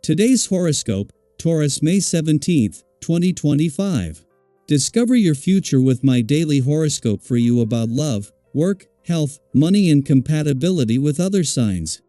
Today's horoscope, Taurus May 17th, 2025. Discover your future with my daily horoscope for you about love, work, health, money and compatibility with other signs.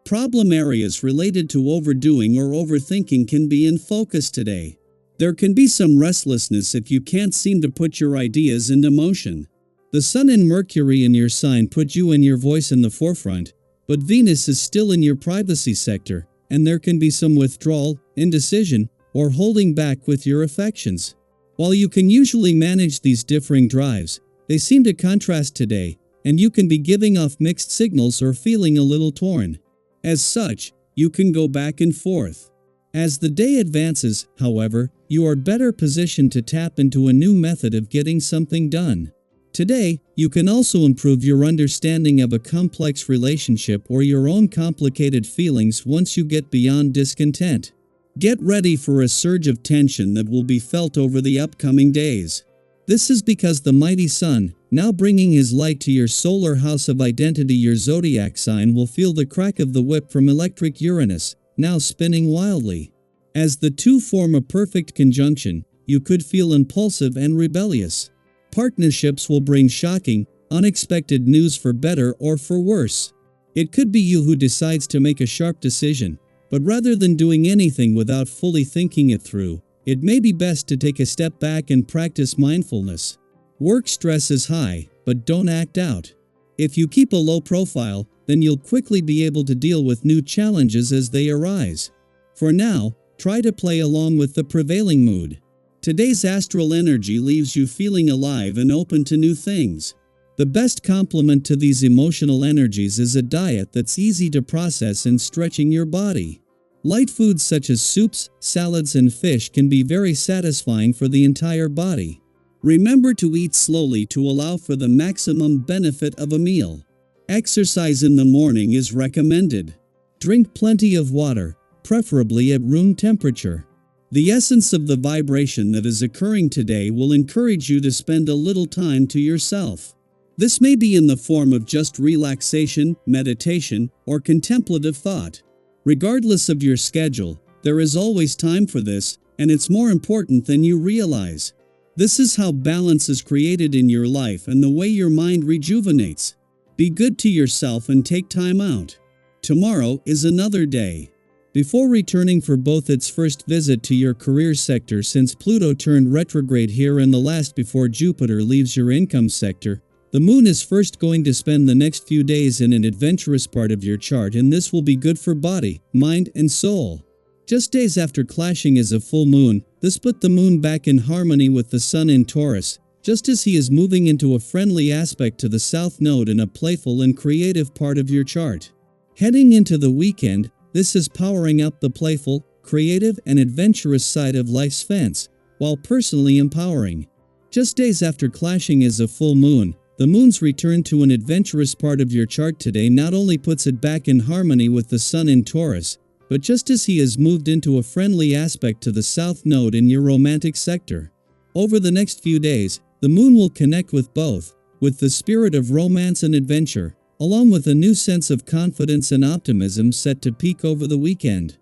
Problem areas related to overdoing or overthinking can be in focus today. There can be some restlessness if you can't seem to put your ideas into motion. The Sun and Mercury in your sign put you and your voice in the forefront, but Venus is still in your privacy sector, and there can be some withdrawal, indecision, or holding back with your affections. While you can usually manage these differing drives, they seem to contrast today, and you can be giving off mixed signals or feeling a little torn. As such, you can go back and forth. As the day advances, however, you are better positioned to tap into a new method of getting something done. Today, you can also improve your understanding of a complex relationship or your own complicated feelings once you get beyond discontent. Get ready for a surge of tension that will be felt over the upcoming days. This is because the mighty Sun, now bringing his light to your solar house of identity, your zodiac sign, will feel the crack of the whip from electric Uranus, now spinning wildly. As the two form a perfect conjunction, you could feel impulsive and rebellious. Partnerships will bring shocking, unexpected news for better or for worse. It could be you who decides to make a sharp decision, but rather than doing anything without fully thinking it through, it may be best to take a step back and practice mindfulness. Work stress is high, but don't act out. If you keep a low profile, then you'll quickly be able to deal with new challenges as they arise. For now, try to play along with the prevailing mood. Today's astral energy leaves you feeling alive and open to new things. The best complement to these emotional energies is a diet that's easy to process and stretching your body. Light foods such as soups, salads and fish can be very satisfying for the entire body. Remember to eat slowly to allow for the maximum benefit of a meal. Exercise in the morning is recommended. Drink plenty of water, preferably at room temperature. The essence of the vibration that is occurring today will encourage you to spend a little time to yourself. This may be in the form of just relaxation, meditation, or contemplative thought. Regardless of your schedule, there is always time for this, and it's more important than you realize. This is how balance is created in your life and the way your mind rejuvenates. Be good to yourself and take time out. Tomorrow is another day. Before returning for both its first visit to your career sector since Pluto turned retrograde here and the last before Jupiter leaves your income sector, the Moon is first going to spend the next few days in an adventurous part of your chart, and this will be good for body, mind, and soul. Just days after clashing is a full moon, this put the Moon back in harmony with the Sun in Taurus, just as he is moving into a friendly aspect to the South Node in a playful and creative part of your chart. Heading into the weekend, this is powering up the playful, creative, and adventurous side of life's fence, while personally empowering. Just days after clashing is a full moon, the Moon's return to an adventurous part of your chart today not only puts it back in harmony with the Sun in Taurus, but just as he has moved into a friendly aspect to the South Node in your romantic sector. Over the next few days, the Moon will connect with both, with the spirit of romance and adventure, along with a new sense of confidence and optimism set to peak over the weekend.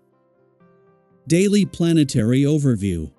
Daily Planetary Overview.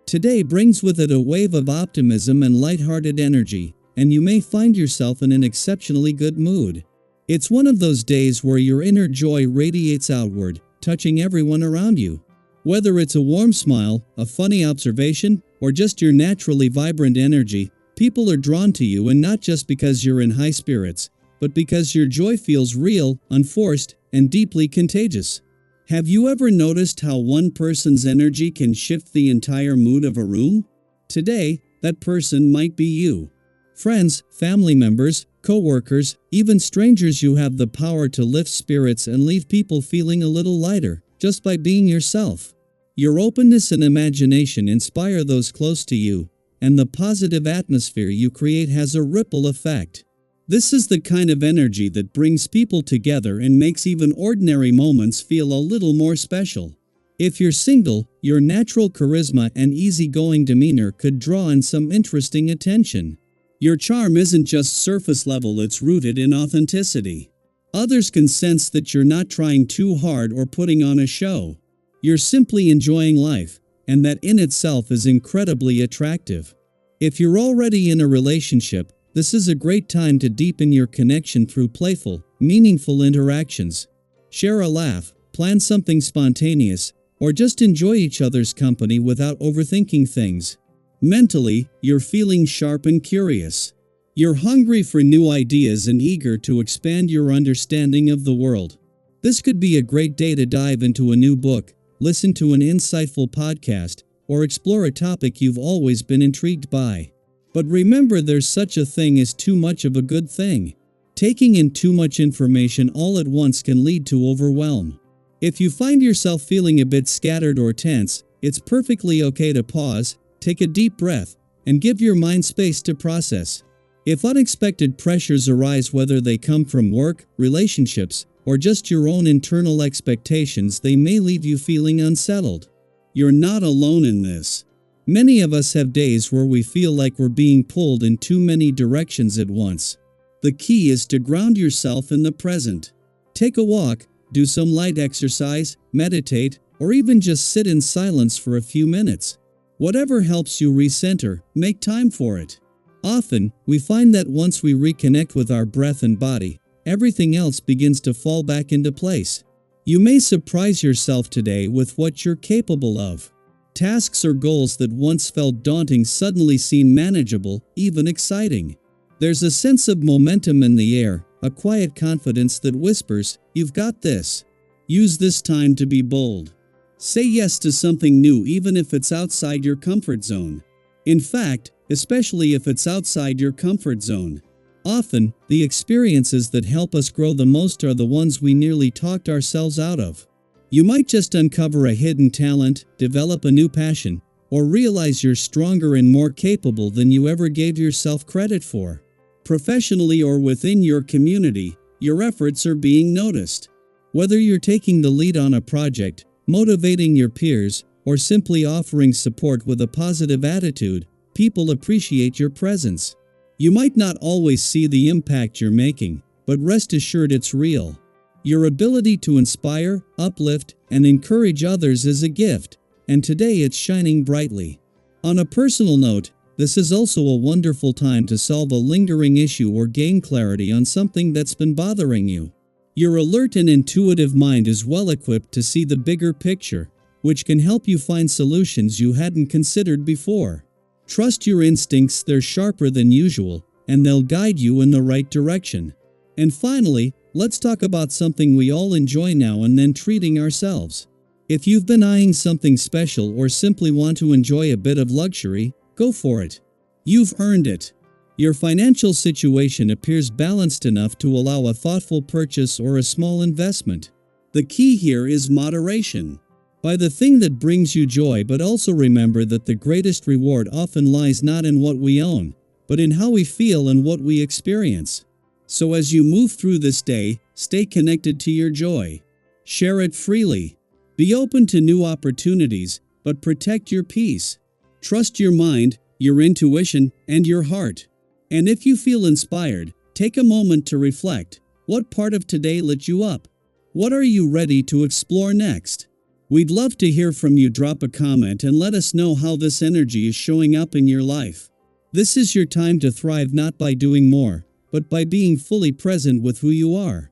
Today brings with it a wave of optimism and lighthearted energy, and you may find yourself in an exceptionally good mood. It's one of those days where your inner joy radiates outward, touching everyone around you. Whether it's a warm smile, a funny observation, or just your naturally vibrant energy, people are drawn to you, and not just because you're in high spirits, but because your joy feels real, unforced, and deeply contagious. Have you ever noticed how one person's energy can shift the entire mood of a room? Today, that person might be you. Friends, family members, co-workers, even strangers, you have the power to lift spirits and leave people feeling a little lighter, just by being yourself. Your openness and imagination inspire those close to you, and the positive atmosphere you create has a ripple effect. This is the kind of energy that brings people together and makes even ordinary moments feel a little more special. If you're single, your natural charisma and easygoing demeanor could draw in some interesting attention. Your charm isn't just surface level, it's rooted in authenticity. Others can sense that you're not trying too hard or putting on a show. You're simply enjoying life, and that in itself is incredibly attractive. If you're already in a relationship, this is a great time to deepen your connection through playful, meaningful interactions. Share a laugh, plan something spontaneous, or just enjoy each other's company without overthinking things. Mentally, you're feeling sharp and curious. You're hungry for new ideas and eager to expand your understanding of the world. This could be a great day to dive into a new book, listen to an insightful podcast, or explore a topic you've always been intrigued by. But remember, there's such a thing as too much of a good thing. Taking in too much information all at once can lead to overwhelm. If you find yourself feeling a bit scattered or tense, it's perfectly okay to pause, take a deep breath, and give your mind space to process. If unexpected pressures arise, whether they come from work, relationships, or just your own internal expectations, they may leave you feeling unsettled. You're not alone in this. Many of us have days where we feel like we're being pulled in too many directions at once. The key is to ground yourself in the present. Take a walk, do some light exercise, meditate, or even just sit in silence for a few minutes. Whatever helps you recenter, make time for it. Often, we find that once we reconnect with our breath and body, everything else begins to fall back into place. You may surprise yourself today with what you're capable of. Tasks or goals that once felt daunting suddenly seem manageable, even exciting. There's a sense of momentum in the air, a quiet confidence that whispers, "You've got this." Use this time to be bold. Say yes to something new even if it's outside your comfort zone. In fact, especially if it's outside your comfort zone. Often, the experiences that help us grow the most are the ones we nearly talked ourselves out of. You might just uncover a hidden talent, develop a new passion, or realize you're stronger and more capable than you ever gave yourself credit for. Professionally or within your community, your efforts are being noticed. Whether you're taking the lead on a project, motivating your peers, or simply offering support with a positive attitude, people appreciate your presence. You might not always see the impact you're making, but rest assured it's real. Your ability to inspire, uplift, and encourage others is a gift, and today it's shining brightly. On a personal note, this is also a wonderful time to solve a lingering issue or gain clarity on something that's been bothering you. Your alert and intuitive mind is well equipped to see the bigger picture, which can help you find solutions you hadn't considered before. Trust your instincts, they're sharper than usual, and they'll guide you in the right direction. And finally, let's talk about something we all enjoy now and then: treating ourselves. If you've been eyeing something special or simply want to enjoy a bit of luxury, go for it. You've earned it. Your financial situation appears balanced enough to allow a thoughtful purchase or a small investment. The key here is moderation. Buy the thing that brings you joy, but also remember that the greatest reward often lies not in what we own, but in how we feel and what we experience. So as you move through this day, stay connected to your joy. Share it freely. Be open to new opportunities, but protect your peace. Trust your mind, your intuition, and your heart. And if you feel inspired, take a moment to reflect. What part of today lit you up? What are you ready to explore next? We'd love to hear from you. Drop a comment and let us know how this energy is showing up in your life. This is your time to thrive, not by doing more, but by being fully present with who you are.